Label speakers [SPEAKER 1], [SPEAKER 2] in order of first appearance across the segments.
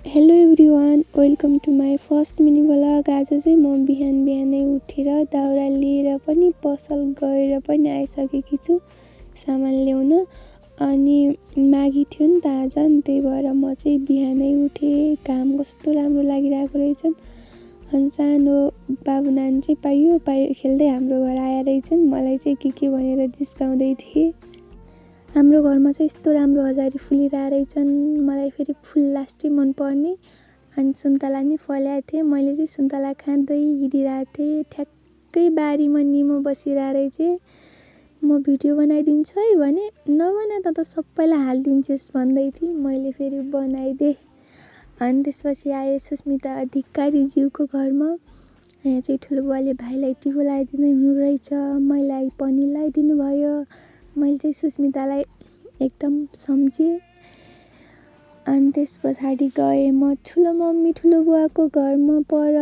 [SPEAKER 1] Hello everyone, welcome to my first mini vlog. आज चाहिँ म बिहानै उठेर दाउरा लिएर पनि पसल गएर पनि आइसकेकी छु सामान ल्याउन। अनि माघी थियो नि त आज, अनि त्यही भएर म चाहिँ बिहानै उठेँ। घाम कस्तो राम्रो लागिरहेको रहेछन्। अनि सानो बाबु नानी चाहिँ पाइयो खेल्दै हाम्रो घर आएर रहेछन्। मलाई चाहिँ के भनेर जिस्काउँदै थिए। हाम्रो घरमा चाहिँ यस्तो राम्रो हजारी फुलिरहेको रहेछन्। मलाई फेरि फुल लास्टै मनपर्ने। अनि सुन्तला नि फलेको थिएँ। मैले चाहिँ सुन्तला खाँदै हिँडिरहेको थिएँ। ठ्याक्कै बारीमा निमो बसिरहेको रहेछ। म भिडियो बनाइदिन्छु है भने, नबना त सबैलाई हालिदिन्छेस् भन्दै थिएँ। मैले फेरि बनाइदिएँ। अनि त्यसपछि आएँ सुस्मिता अधिकारीज्यूको घरमा। यहाँ चाहिँ ठुलो बुवाले भाइलाई टिको लगाइदिँदै हुनुहुरहेछ। मलाई पनि लगाइदिनु भयो। मैले चाहिँ सुस्मितालाई एकदम सम्झेँ। अनि त्यस पछाडि गएँ म ठुलो मम्मी ठुलो बुवाको घरमा पर।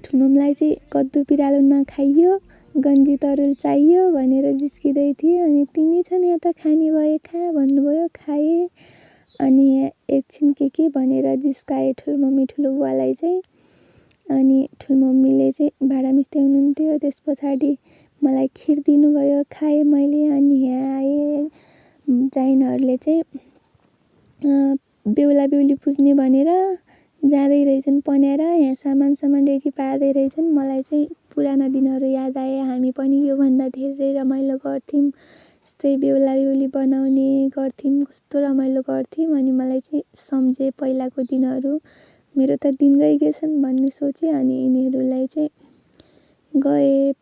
[SPEAKER 1] ठुलो मम्मीलाई चाहिँ कद्दु बिरालो नखाइयो, गन्जी तरुल चाहियो भनेर जिस्किँदै थिएँ। अनि तिमी छन् यहाँ त खाने भए खा भन्नुभयो, खाएँ। अनि एकछिन के भनेर जिस्काएँ ठुलो मम्मी ठुलो बुवालाई चाहिँ। अनि ठुलो मम्मीले चाहिँ भाँडा मिच्दै हुनुहुन्थ्यो। त्यस पछाडि मलाई खिर दिनुभयो, खाएँ मैले। अनि यहाँ आएँ। जाइनहरूले चाहिँ बेहुला बेहुली पुज्ने भनेर जाँदै रहेछन् पन्याएर। यहाँ सामान रेडी पार्दै रहेछन्। मलाई चाहिँ पुरानो दिनहरू याद आए। हामी पनि योभन्दा धेरै रमाइलो गर्थ्यौँ। यस्तै बेहुला बेहुली बनाउने गर्थ्यौँ, कस्तो रमाइलो गर्थ्यौँ। अनि मलाई चाहिँ सम्झेँ पहिलाको दिनहरू। मेरो त दिन गइगएछन् भन्ने सोचेँ। अनि यिनीहरूलाई चाहिँ गए